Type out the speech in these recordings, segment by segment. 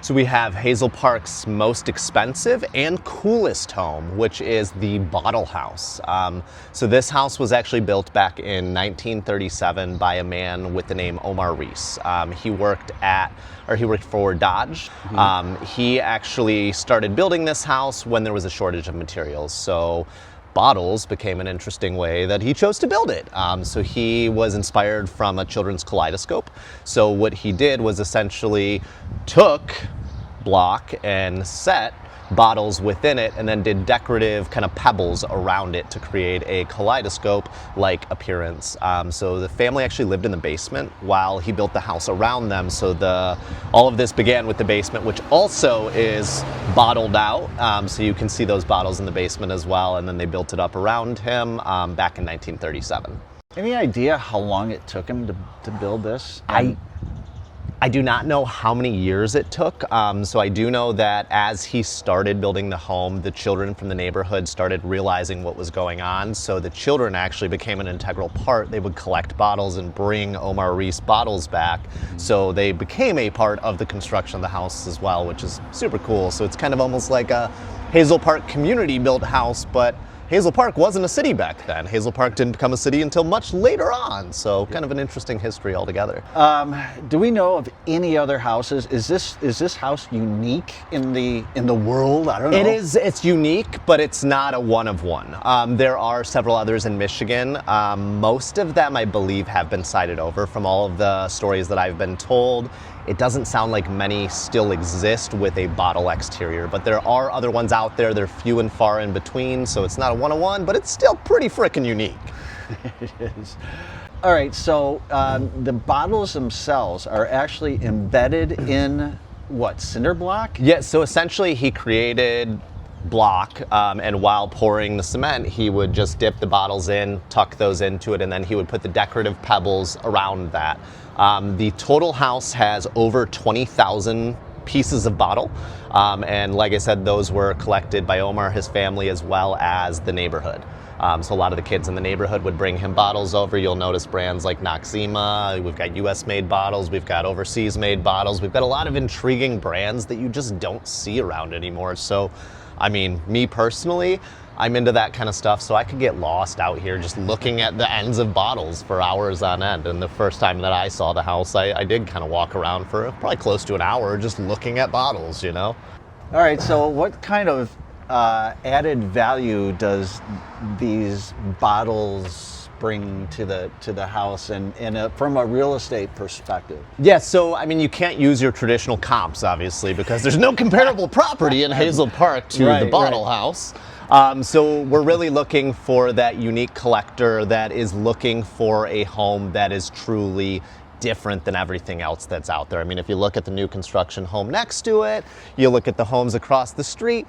So we have Hazel Park's most expensive and coolest home, which is the Bottle House. So this house was actually built back in 1937 by a man with the name Omar Reese. He worked for Dodge. He actually started building this house when there was a shortage of materials. So bottles became an interesting way that he chose to build it. So he was inspired from a children's kaleidoscope. So what he did was essentially took block and set bottles within it and then did decorative kind of pebbles around it to create a kaleidoscope-like appearance. So the family actually lived in the basement while he built the house around them. So all of this began with the basement, which also is bottled out. So you can see those bottles in the basement as well. And then they built it up around him back in 1937. Any idea how long it took him to build this? I do not know how many years it took. So I do know that as he started building the home, the children from the neighborhood started realizing what was going on. So the children actually became an integral part. They would collect bottles and bring Omar Reese bottles back. So they became a part of the construction of the house as well, which is super cool. So it's kind of almost like a Hazel Park community built house, but Hazel Park wasn't a city back then. Hazel Park didn't become a city until much later on, so kind of an interesting history altogether. Do we know of any other houses? Is this house unique in the world? I don't know. It's unique, but it's not a one of one. There are several others in Michigan. Most of them, I believe, have been sited over. From all of the stories that I've been told, it doesn't sound like many still exist with a bottle exterior, but there are other ones out there. They're few and far in between, so it's not a one-on-one, but it's still pretty frickin' unique. It is. All right, so the bottles themselves are actually embedded in what, cinder block? Yeah, so essentially he created block, and while pouring the cement, he would just dip the bottles in, tuck those into it, and then he would put the decorative pebbles around that. The total house has over 20,000 pieces of bottle, and like I said, those were collected by Omar, his family, as well as the neighborhood. So a lot of the kids in the neighborhood would bring him bottles over. You'll notice brands like Noxzema. We've got US-made bottles. We've got overseas-made bottles. We've got a lot of intriguing brands that you just don't see around anymore. So, I mean, me personally, I'm into that kind of stuff, so I could get lost out here just looking at the ends of bottles for hours on end. And the first time that I saw the house, I did kind of walk around for probably close to an hour just looking at bottles, you know? All right, so what kind of added value does these bottles bring to the house and from a real estate perspective? Yeah, so I mean, you can't use your traditional comps, obviously, because there's no comparable property in Hazel Park to the Bottle House. So we're really looking for that unique collector that is looking for a home that is truly different than everything else that's out there. I mean, if you look at the new construction home next to it, you look at the homes across the street,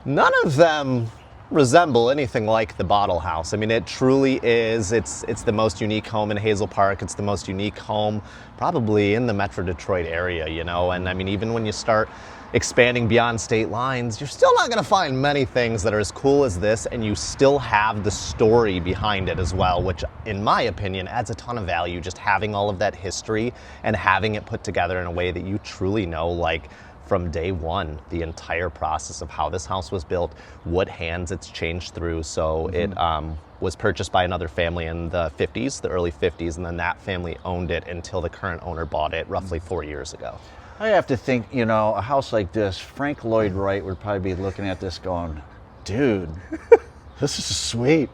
none of them resemble anything like the Bottle House. I mean, it truly is. It's the most unique home in Hazel Park. It's the most unique home probably in the Metro Detroit area, you know? And I mean, even when you start expanding beyond state lines, you're still not going to find many things that are as cool as this, and you still have the story behind it as well, which in my opinion adds a ton of value, just having all of that history and having it put together in a way that you truly know, like from day one, the entire process of how this house was built, what hands it's changed through. So it was purchased by another family in the 50s, the early 50s, and then that family owned it until the current owner bought it roughly 4 years ago. I have to think, you know, a house like this, Frank Lloyd Wright would probably be looking at this going, dude, this is sweet.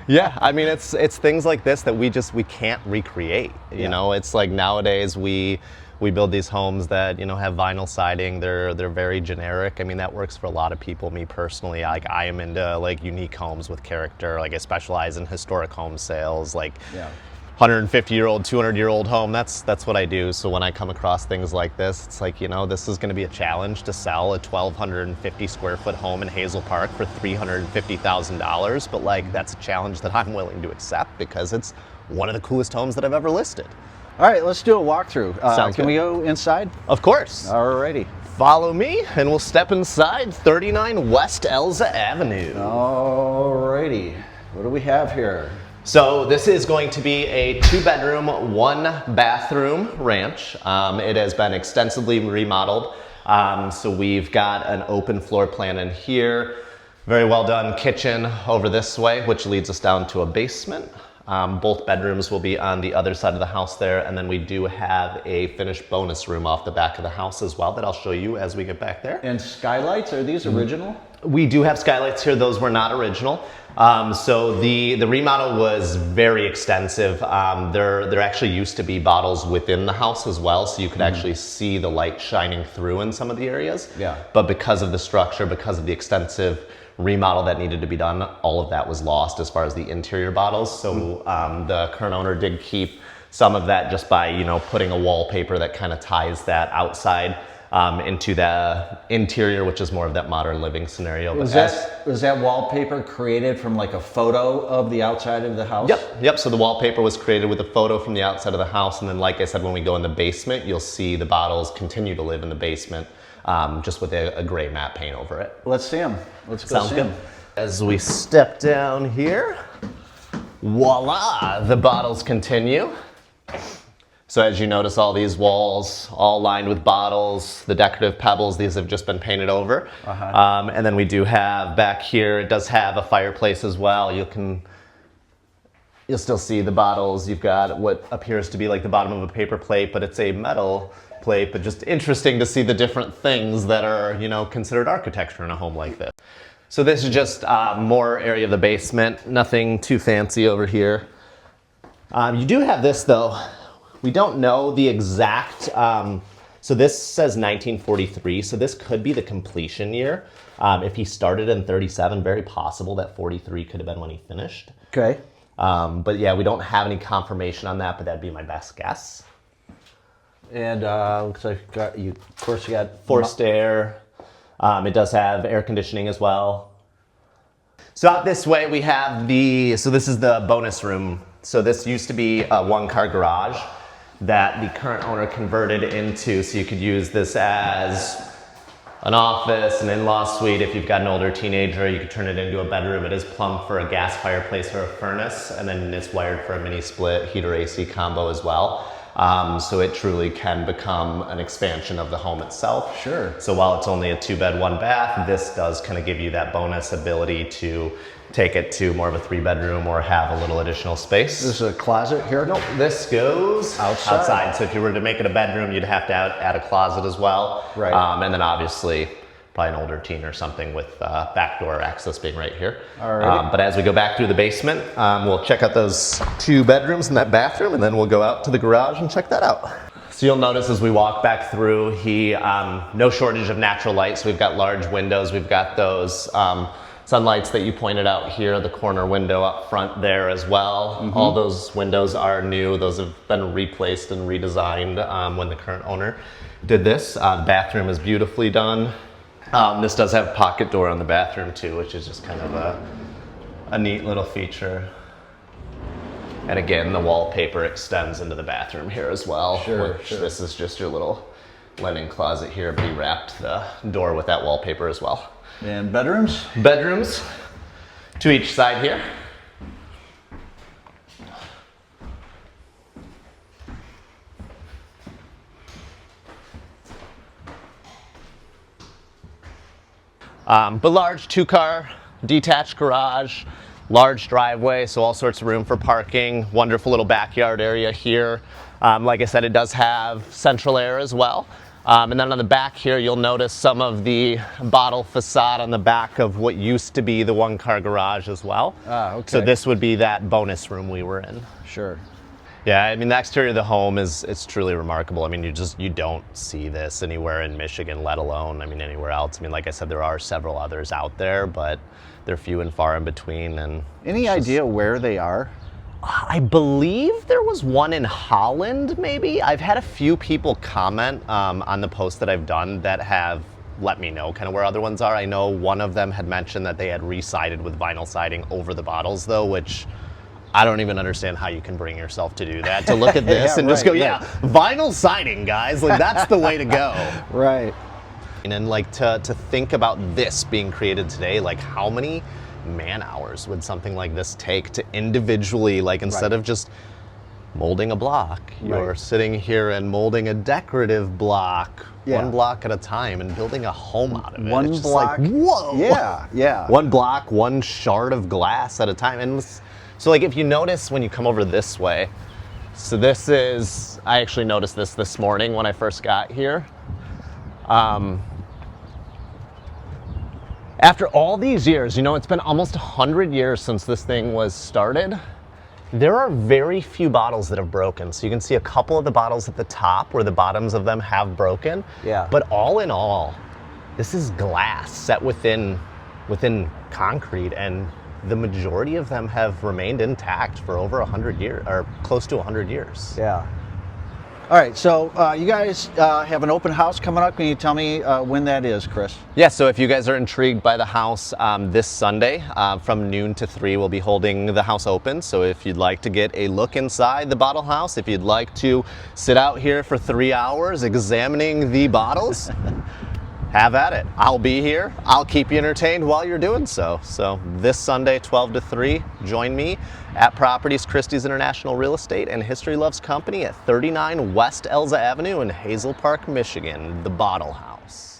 Yeah, I mean, it's things like this that we can't recreate. You know, it's like nowadays we build these homes that, you know, have vinyl siding. They're very generic. I mean, that works for a lot of people. Me personally, like I am into like unique homes with character. Like I specialize in historic home sales. Like 150-year-old, 200-year-old home, that's what I do. So when I come across things like this, it's like, you know, this is going to be a challenge to sell a 1,250 square foot home in Hazel Park for $350,000. But like, that's a challenge that I'm willing to accept because it's one of the coolest homes that I've ever listed. All right, let's do a walkthrough. Sounds can good. we go inside? Of course. Alrighty. Follow me and we'll step inside 39 West Elza Avenue. Alrighty. What do we have here? So this is going to be a 2-bedroom, 1-bathroom ranch. It has been extensively remodeled. So we've got an open floor plan in here. Very well done kitchen over this way, which leads us down to a basement. Both bedrooms will be on the other side of the house there, and then we do have a finished bonus room off the back of the house as well that I'll show you as we get back there. And skylights, are these original? We do have skylights here. Those were not original. So the remodel was very extensive. There actually used to be bottles within the house as well, so you could actually see the light shining through in some of the areas. Yeah. But because of the structure, because of the extensive remodel that needed to be done, all of that was lost as far as the interior bottles. So the current owner did keep some of that just by, you know, putting a wallpaper that kind of ties that outside into the interior, which is more of that modern living scenario. Was that wallpaper created from like a photo of the outside of the house? Yep. So the wallpaper was created with a photo from the outside of the house, and then, like I said, when we go in the basement, you'll see the bottles continue to live in the basement, just with a gray matte paint over it. Let's see them. Let's go Sounds see good. them. As we step down here, voila, the bottles continue. So as you notice, all these walls all lined with bottles, the decorative pebbles, these have just been painted over. And then we do have back here, it does have a fireplace as well. You'll still see the bottles. You've got what appears to be like the bottom of a paper plate, but it's a metal plate, but just interesting to see the different things that are, you know, considered architecture in a home like this. So this is just more area of the basement, nothing too fancy over here. You do have this though. We don't know the exact, so this says 1943, so this could be the completion year. If he started in 37, very possible that 43 could have been when he finished. Okay. But yeah, we don't have any confirmation on that, but that'd be my best guess. And looks like of course you got Forced air. It does have air conditioning as well. So out this way we have so this is the bonus room. So this used to be a 1-car garage that the current owner converted into, so you could use this as an office, an in-law suite. If you've got an older teenager, you could turn it into a bedroom. It is plumbed for a gas fireplace or a furnace, and then it's wired for a mini split heater AC combo as well. So it truly can become an expansion of the home itself. Sure. So while it's only a 2-bed, 1-bath, this does kind of give you that bonus ability to take it to more of a 3-bedroom or have a little additional space. This is a closet here? Nope, this goes outside. So if you were to make it a bedroom, you'd have to add a closet as well. Right. And then obviously, probably an older teen or something with backdoor access being right here. All right. But as we go back through the basement, we'll check out those 2 bedrooms and that bathroom, and then we'll go out to the garage and check that out. So you'll notice as we walk back through, no shortage of natural light. So we've got large windows. We've got those sunlights that you pointed out here, the corner window up front there as well. All those windows are new. Those have been replaced and redesigned when the current owner did this. The bathroom is beautifully done. This does have a pocket door on the bathroom too, which is just kind of a neat little feature. And again, the wallpaper extends into the bathroom here as well. Sure. This is just your little linen closet here, but he wrapped the door with that wallpaper as well. And bedrooms? Bedrooms to each side here. But large 2-car detached garage, large driveway, so all sorts of room for parking, wonderful little backyard area here. Like I said, it does have central air as well. And then on the back here, you'll notice some of the bottle facade on the back of what used to be the 1-car garage as well. Okay. So this would be that bonus room we were in. Sure. Yeah, I mean, the exterior of the home it's truly remarkable. I mean, you don't see this anywhere in Michigan, let alone, I mean, anywhere else. I mean, like I said, there are several others out there, but they're few and far in between. And any idea where they are? I believe there was one in Holland, maybe. I've had a few people comment on the post that I've done that have let me know kind of where other ones are. I know one of them had mentioned that they had re-sided with vinyl siding over the bottles though, which I don't even understand how you can bring yourself to do that, to look at this Yeah, and just right, go, yeah, vinyl siding, guys. Like, that's the way to go. Right. And like to think about this being created today, like how many man hours would something like this take to individually, like instead of just molding a block, you're sitting here and molding a decorative block, one block at a time, and building a home out of it. One it's block. Just like, whoa. Yeah. One block, one shard of glass at a time. And so like if you notice when you come over this way, so this is, I actually noticed this morning when I first got here. After all these years, you know, it's been almost 100 years since this thing was started. There are very few bottles that have broken. So you can see a couple of the bottles at the top where the bottoms of them have broken. Yeah. But all in all, this is glass set within concrete, and the majority of them have remained intact for over 100 years, or close to 100 years. Yeah. All right, so you guys have an open house coming up. Can you tell me when that is, Chris? Yeah, so if you guys are intrigued by the house, this Sunday from noon to 3, we'll be holding the house open. So if you'd like to get a look inside the bottle house, if you'd like to sit out here for 3 hours examining the bottles, have at it. I'll be here. I'll keep you entertained while you're doing so. So this Sunday, 12 to 3, join me at Properties Christie's International Real Estate and History Loves Company at 39 West Elza Avenue in Hazel Park, Michigan, the Bottle House.